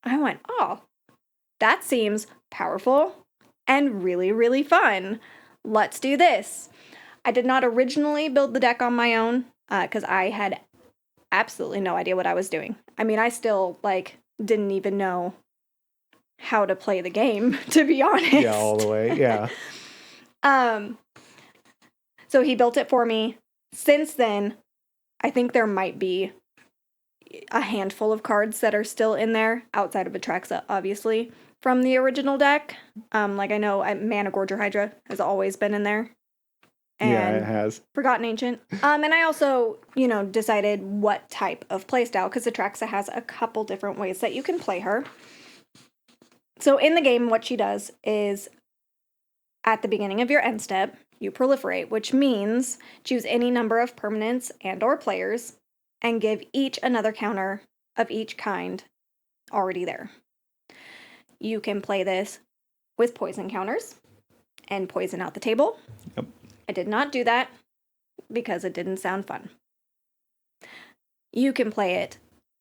I went, oh, that seems powerful and really, really fun. Let's do this. I did not originally build the deck on my own because I had absolutely no idea what I was doing. I mean, I still, didn't even know how to play the game, to be honest. Yeah, all the way, yeah. So he built it for me. Since then, I think there might be a handful of cards that are still in there, outside of Atraxa, obviously, from the original deck. I know Mana Gorger Hydra has always been in there. And yeah, it has. Forgotten Ancient. And I also, decided what type of playstyle, because Atraxa has a couple different ways that you can play her. So in the game, what she does is, at the beginning of your end step, you proliferate, which means choose any number of permanents and or players, and give each another counter of each kind already there. You can play this with poison counters and poison out the table. Yep. I did not do that because it didn't sound fun. You can play it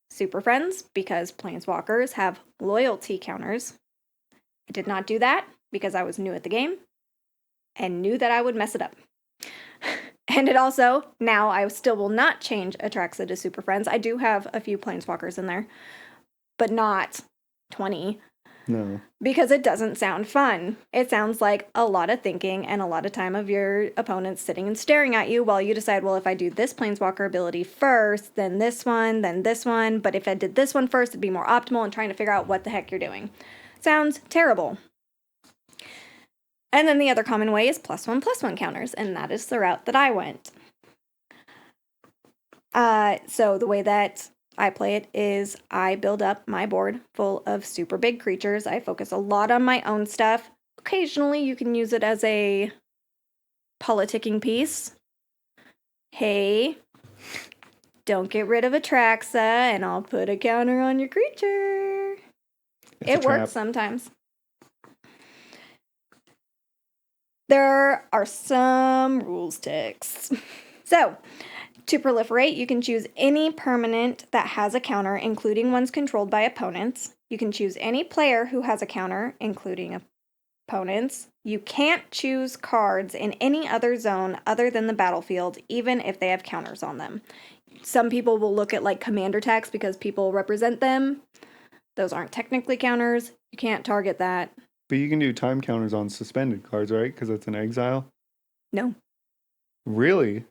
Super Friends because Planeswalkers have loyalty counters. I did not do that because I was new at the game and knew that I would mess it up. And it also, now I still will not change Atraxa to Super Friends. I do have a few Planeswalkers in there, but not 20. No. Because it doesn't sound fun. It sounds like a lot of thinking and a lot of time of your opponent sitting and staring at you while you decide, well, if I do this Planeswalker ability first, then this one, but if I did this one first, it'd be more optimal, and trying to figure out what the heck you're doing. Sounds terrible. And then the other common way is +1/+1 counters, and that is the route that I went. So the way that I play it is I build up my board full of super big creatures. I focus a lot on my own stuff. Occasionally you can use it as a politicking piece. Hey, don't get rid of Atraxa and I'll put a counter on your creature. It works sometimes. There are some rules texts. So, to proliferate, you can choose any permanent that has a counter, including ones controlled by opponents. You can choose any player who has a counter, including opponents. You can't choose cards in any other zone other than the battlefield, even if they have counters on them. Some people will look at like commander text because people represent them. Those aren't technically counters. You can't target that. But you can do time counters on suspended cards, right? Because it's an exile. No. Really?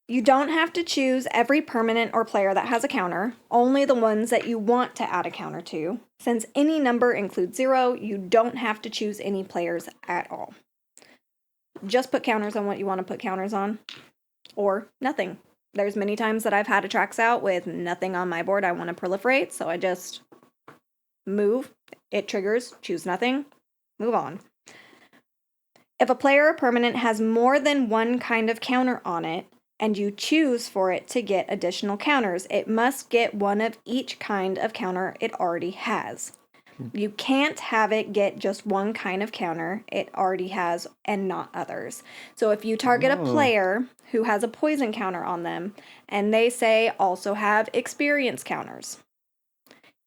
You don't have to choose every permanent or player that has a counter, only the ones that you want to add a counter to. Since any number includes 0, you don't have to choose any players at all. Just put counters on what you want to put counters on, or nothing. There's many times that I've had Atrax out with nothing on my board I want to proliferate, so I just move, it triggers, choose nothing, move on. If a player or permanent has more than one kind of counter on it, and you choose for it to get additional counters, it must get one of each kind of counter it already has. You can't have it get just one kind of counter it already has and not others. So if you target a player who has a poison counter on them, and they say also have experience counters,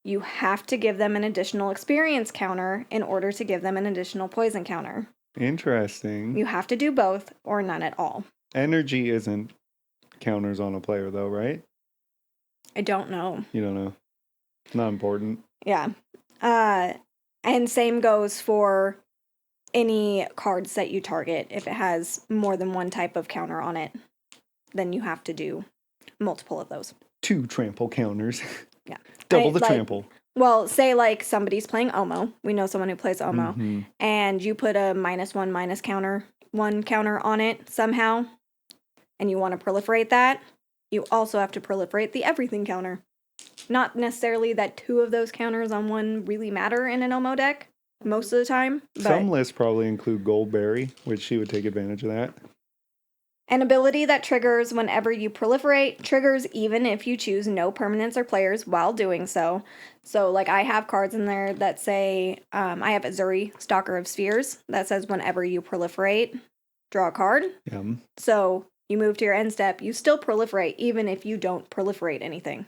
you have to give them an additional experience counter in order to give them an additional poison counter. Interesting. You have to do both or none at all. Energy isn't counters on a player, though, right? I don't know. You don't know. Not important. Yeah. And same goes for any cards that you target. If it has more than one type of counter on it, then you have to do multiple of those. 2 trample counters. Yeah. Double the trample. Well, say like somebody's playing Omo. We know someone who plays Omo. Mm-hmm. And you put a -1 counter on it somehow, and you want to proliferate that, you also have to proliferate the everything counter. Not necessarily that 2 of those counters on one really matter in an Omo deck most of the time. But some lists probably include Goldberry, which she would take advantage of that. An ability that triggers whenever you proliferate, triggers even if you choose no permanents or players while doing so. So, like, I have cards in there that say, I have Azuri, Stalker of Spheres, that says whenever you proliferate, draw a card. Yum. So, you move to your end step, you still proliferate even if you don't proliferate anything.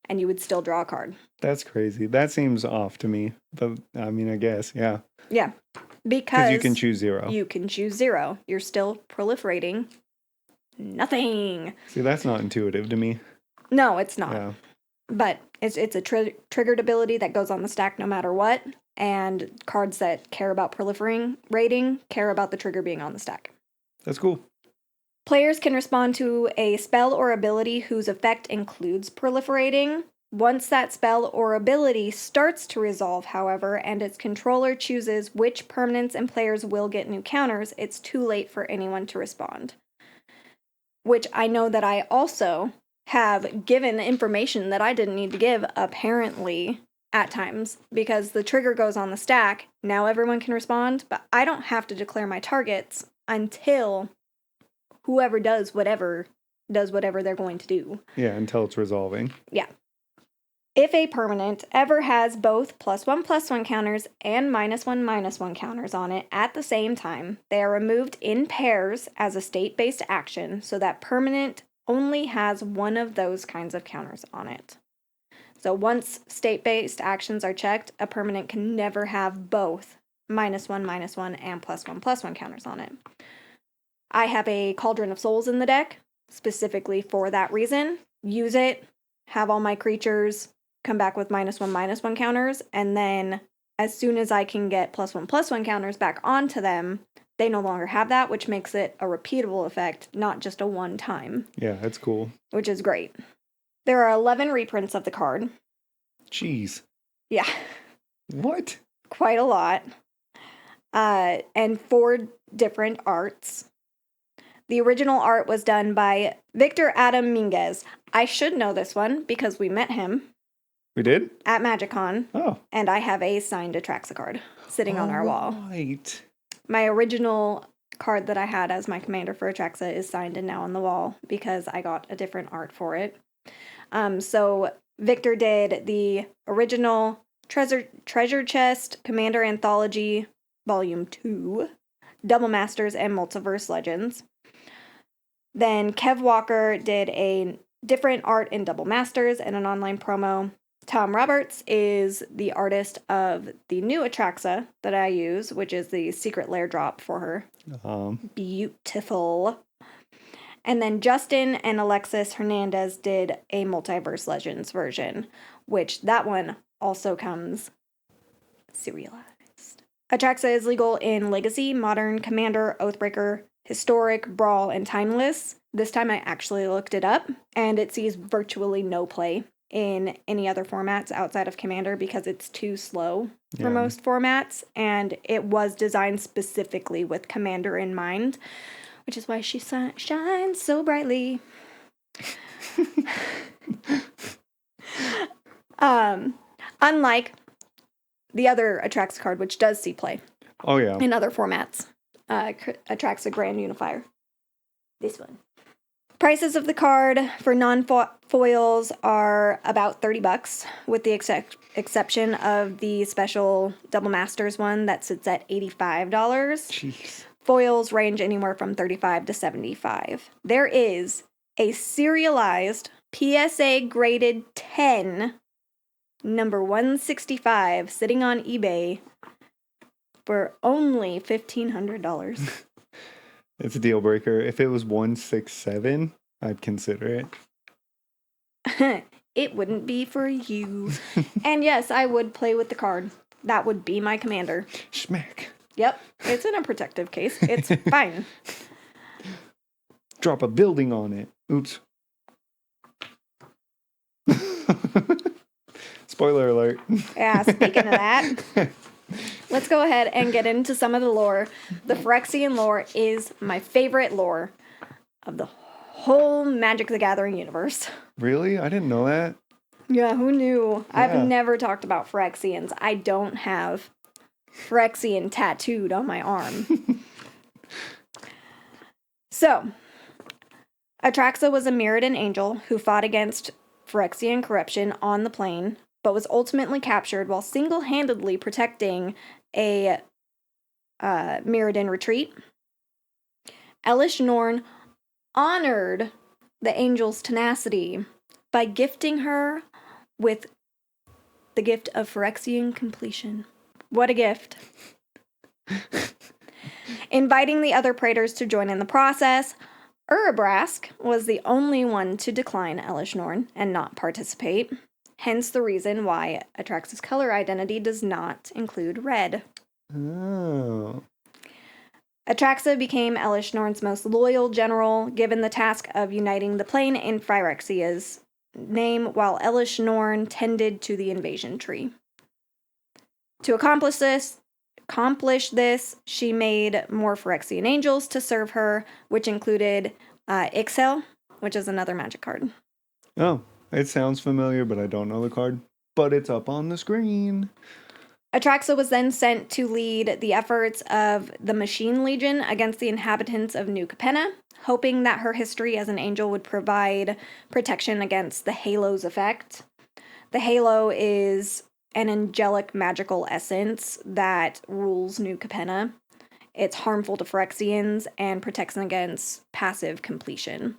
And you would still draw a card. That's crazy. That seems off to me. But, I mean, I guess, yeah. Yeah. Because you can choose 0. You can choose 0. You're still proliferating nothing. See, that's not intuitive to me. No, it's not. Yeah. But it's a triggered ability that goes on the stack no matter what. And cards that care about proliferating care about the trigger being on the stack. That's cool. Players can respond to a spell or ability whose effect includes proliferating. Once that spell or ability starts to resolve, however, and its controller chooses which permanents and players will get new counters, it's too late for anyone to respond. Which I know that I also have given information that I didn't need to give, apparently, at times, because the trigger goes on the stack. Now everyone can respond, but I don't have to declare my targets until whoever does whatever they're going to do. Yeah, until it's resolving. Yeah. If a permanent ever has both +1/+1 counters and -1/-1 counters on it at the same time, they are removed in pairs as a state-based action, so that permanent only has one of those kinds of counters on it. So once state-based actions are checked, a permanent can never have both -1/-1 and +1/+1 counters on it. I have a Cauldron of Souls in the deck, specifically for that reason. Use it, have all my creatures come back with -1/-1 counters, and then as soon as I can get +1/+1 counters back onto them, they no longer have that, which makes it a repeatable effect, not just a one-time. Yeah, that's cool. Which is great. There are 11 reprints of the card. Jeez. Yeah. What? Quite a lot. And 4 different arts. The original art was done by Victor Adam Minguez. I should know this one because we met him. We did? At MagicCon. Oh. And I have a signed Atraxa card sitting on our wall. Right. My original card that I had as my commander for Atraxa is signed and now on the wall because I got a different art for it. So Victor did the original Treasure Chest Commander Anthology Volume 2, Double Masters, and Multiverse Legends. Then Kev Walker did a different art in Double Masters and an online promo. Tom Roberts is the artist of the new Atraxa that I use, which is the Secret Lair drop for her. Beautiful. And then Justin and Alexis Hernandez did a Multiverse Legends version, which that one also comes serialized. Atraxa is legal in Legacy, Modern, Commander, Oathbreaker, Historic, Brawl, and Timeless. This time I actually looked it up, and it sees virtually no play in any other formats outside of Commander because it's too slow for most formats, and it was designed specifically with Commander in mind, which is why she shines so brightly. Unlike the other Atraxa card, which does see play in other formats. Atraxa Grand Unifier. This one. Prices of the card for non-foils are about $30, with the exception of the special Double Masters one that sits at $85. Jeez. Foils range anywhere from $35 to $75. There is a serialized PSA graded 10, number 165, sitting on eBay for only $1,500. It's a deal breaker. If it was 167, I'd consider it. It wouldn't be for you. And yes, I would play with the card. That would be my commander. Schmack. Yep. It's in a protective case. It's fine. Drop a building on it. Oops. Spoiler alert. Yeah, speaking of that, let's go ahead and get into some of the lore. The Phyrexian lore is my favorite lore of the whole Magic the Gathering universe. Really? I didn't know that. Yeah, who knew? Yeah. I've never talked about Phyrexians. I don't have Phyrexian tattooed on my arm. So, Atraxa was a Mirrodin angel who fought against Phyrexian corruption on the plane, but was ultimately captured while single-handedly protecting a Mirrodin retreat. Elish Norn honored the angel's tenacity by gifting her with the gift of Phyrexian completion. What a gift. Inviting the other Praetors to join in the process, Urabrask was the only one to decline Elish Norn and not participate. Hence the reason why Atraxa's color identity does not include red. Oh. Atraxa became Elish Norn's most loyal general, given the task of uniting the plane in Phyrexia's name, while Elish Norn tended to the invasion tree. To accomplish this, she made more Phyrexian angels to serve her, which included Ixhel, which is another magic card. Oh, it sounds familiar, but I don't know the card. But it's up on the screen. Atraxa was then sent to lead the efforts of the Machine Legion against the inhabitants of New Capenna, hoping that her history as an angel would provide protection against the Halo's effect. The Halo is an angelic magical essence that rules New Capenna. It's harmful to Phyrexians and protects them against passive completion.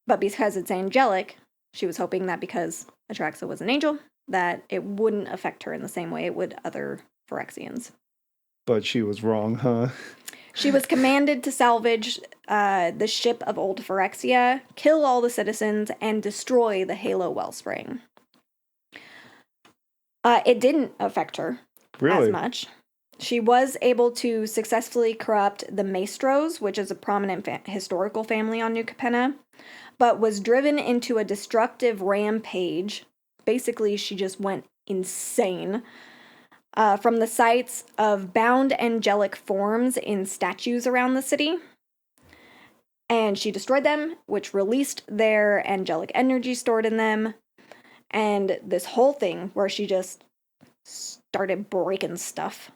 But because it's angelic, she was hoping that because Atraxa was an angel, that it wouldn't affect her in the same way it would other Phyrexians. But she was wrong, huh? She was commanded to salvage the ship of Old Phyrexia, kill all the citizens, and destroy the Halo Wellspring. It didn't affect her as much. She was able to successfully corrupt the Maestros, which is a prominent historical family on New Capenna, but was driven into a destructive rampage. Basically, she just went insane. From the sites of bound angelic forms in statues around the city. And she destroyed them, which released their angelic energy stored in them. And this whole thing, where she just started breaking stuff,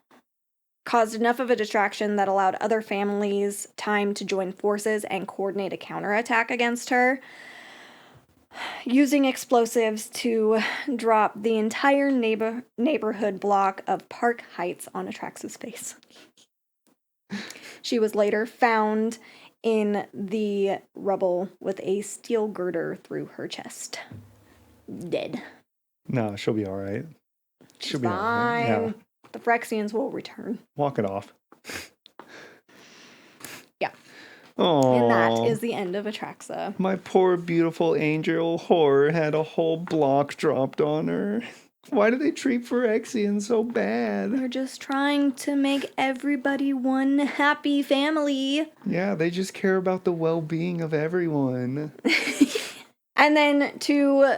caused enough of a distraction that allowed other families time to join forces and coordinate a counterattack against her, using explosives to drop the entire neighborhood block of Park Heights on Atraxa's face. She was later found in the rubble with a steel girder through her chest. Dead. No, she'll be all right. She'll be fine. Yeah. The Phyrexians will return. Walk it off. Yeah. Oh. And that is the end of Atraxa. My poor beautiful angel horror had a whole block dropped on her. Why do they treat Phyrexians so bad? They're just trying to make everybody one happy family. Yeah, they just care about the well-being of everyone. And then to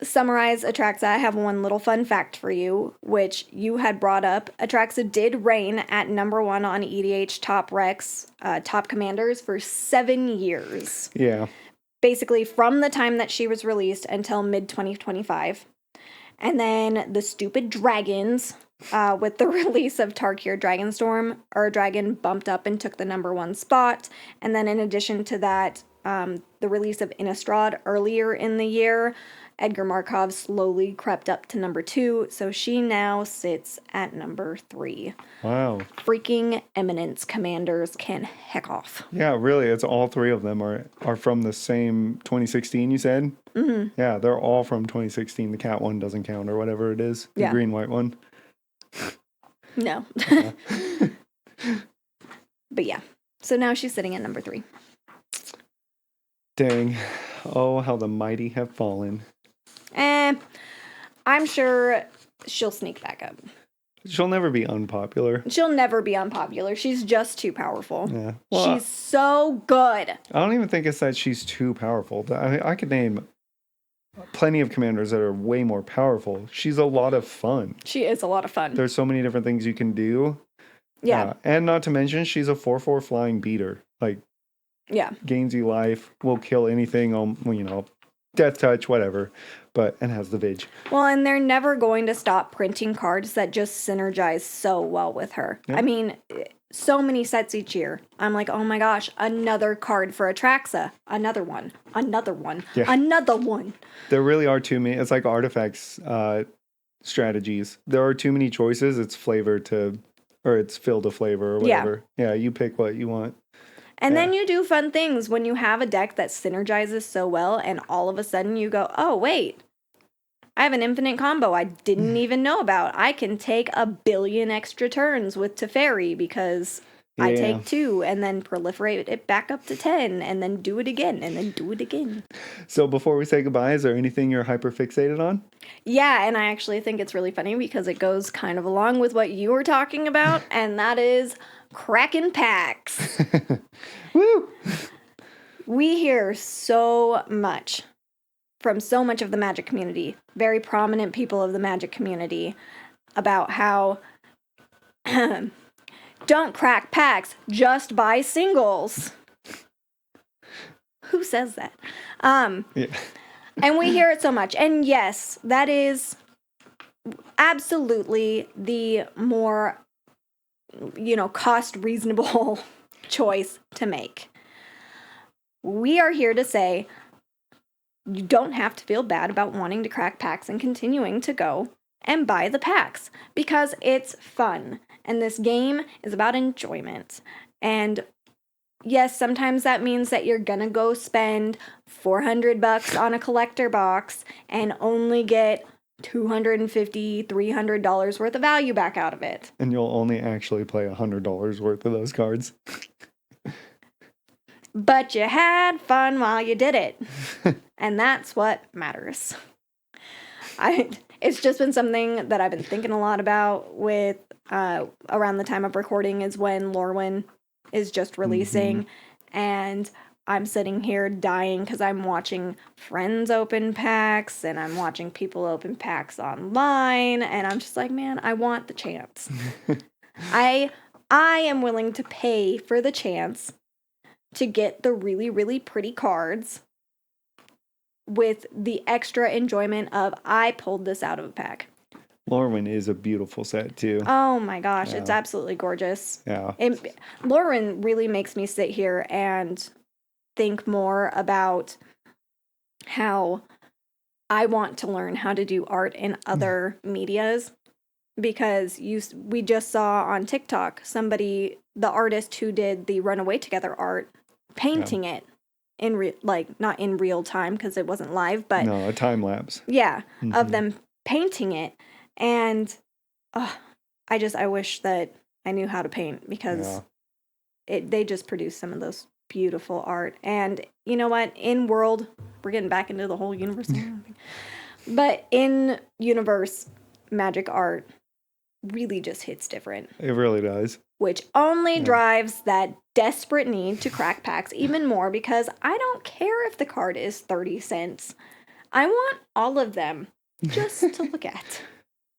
summarize Atraxa, I have one little fun fact for you, which you had brought up. Atraxa did reign at number 1 on EDH Top Recs, Top Commanders for 7 years. Yeah. Basically from the time that she was released until mid-2025. And then the stupid dragons, with the release of Tarkir Dragonstorm, Ur Dragon bumped up and took the number 1 spot. And then in addition to that, the release of Innistrad earlier in the year, Edgar Markov slowly crept up to number 2, so she now sits at number 3. Wow. Freaking Eminence commanders can heck off. Yeah, really, it's all 3 of them are from the same 2016, you said? Mm-hmm. Yeah, they're all from 2016. The cat one doesn't count, or whatever it is. The green-white one. No. But yeah, so now she's sitting at number 3. Dang. Oh, how the mighty have fallen. I'm sure she'll sneak back up. She'll never be unpopular. She'll never be unpopular. She's just too powerful. Yeah. Well, she's so good. I don't even think it's that she's too powerful. I could name plenty of commanders that are way more powerful. She's a lot of fun. She is a lot of fun. There's so many different things you can do. Yeah. And not to mention, she's a 4/4 flying beater. Like, yeah. Gains you life, will kill anything on, death touch, whatever. And has the Vig. Well, and they're never going to stop printing cards that just synergize so well with her. Yep. I mean, so many sets each year. I'm like, oh my gosh, another card for Atraxa. Another one. Another one. Yeah. Another one. There really are too many. It's like artifacts strategies. There are too many choices. It's flavor or it's fill to flavor or whatever. Yeah, you pick what you want. And then you do fun things when you have a deck that synergizes so well and all of a sudden you go, oh, wait. I have an infinite combo I didn't even know about. I can take 1 billion extra turns with Teferi because I take 2 and then proliferate it back up to 10 and then do it again and then do it again. So before we say goodbye, is there anything you're hyper fixated on? Yeah, and I actually think it's really funny because it goes kind of along with what you were talking about, and that is Kraken packs. Woo! We hear so much from so much of the Magic community, very prominent people of the Magic community, about how don't crack packs, just buy singles. Who says that? Yeah. And we hear it so much. And yes, that is absolutely the more, cost reasonable choice to make. We are here to say you don't have to feel bad about wanting to crack packs and continuing to go and buy the packs because it's fun. And this game is about enjoyment. And yes, sometimes that means that you're gonna go spend $400 on a collector box and only get $250, $300 worth of value back out of it. And you'll only actually play $100 worth of those cards. But you had fun while you did it. And that's what matters. It's just been something that I've been thinking a lot about with around the time of recording is when Lorwyn is just releasing. Mm-hmm. And I'm sitting here dying because I'm watching friends open packs and I'm watching people open packs online. And I'm just like, man, I want the chance. I am willing to pay for the chance to get the really, really pretty cards with the extra enjoyment of I pulled this out of a pack. Lorwyn is a beautiful set too. Oh my gosh, It's absolutely gorgeous. Yeah. Lorwyn really makes me sit here and think more about how I want to learn how to do art in other medias. Because we just saw on TikTok the artist who did the Runaway Together art, painting it in not in real time because it wasn't live, but no, a time lapse. Yeah, of them painting it, and I wish that I knew how to paint, because they just produce some of those beautiful art. And you know what? In world, we're getting back into the whole universe thing. But in universe, Magic art really just hits different. It really does. Which only drives that desperate need to crack packs even more, because I don't care if the card is 30 cents. I want all of them just to look at.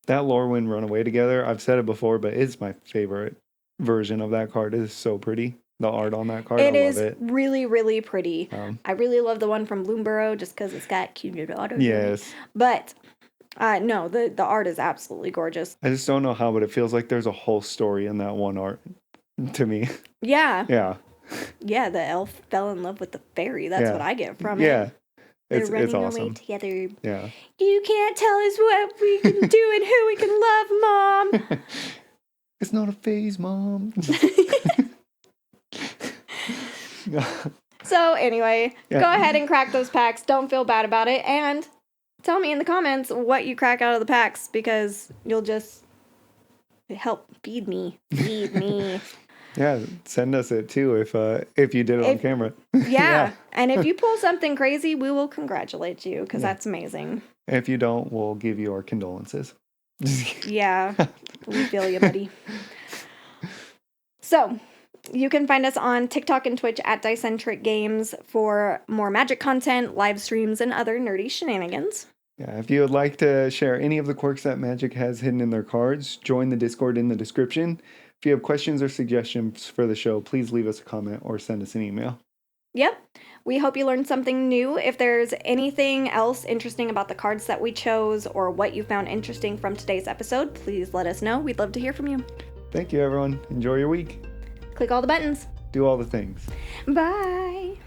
That Lorwyn Runaway Together, I've said it before, but it's my favorite version of that card. It is so pretty. The art on that card, I love it. Really, really pretty. I really love the one from Bloomborough just because it's got cute art. Yes. But no, the art is absolutely gorgeous. I just don't know how, but it feels like there's a whole story in that one art to me. Yeah. Yeah. Yeah, the elf fell in love with the fairy. That's what I get from it. Yeah. They're running awesome. away together. Yeah. You can't tell us what we can do and who we can love, Mom. It's not a phase, Mom. So anyway, go ahead and crack those packs. Don't feel bad about it. And tell me in the comments what you crack out of the packs, because you'll just help feed me. Feed me. Yeah, send us it too if you did it on camera. Yeah. And if you pull something crazy, we will congratulate you, because that's amazing. If you don't, we'll give you our condolences. Yeah. We feel you, buddy. So, you can find us on TikTok and Twitch at Dicentric Games for more Magic content, live streams, and other nerdy shenanigans. Yeah, if you would like to share any of the quirks that Magic has hidden in their cards, join the Discord in the description. If you have questions or suggestions for the show, please leave us a comment or send us an email. Yep. We hope you learned something new. If there's anything else interesting about the cards that we chose, or what you found interesting from today's episode, please let us know. We'd love to hear from you. Thank you, everyone. Enjoy your week. Click all the buttons. Do all the things. Bye.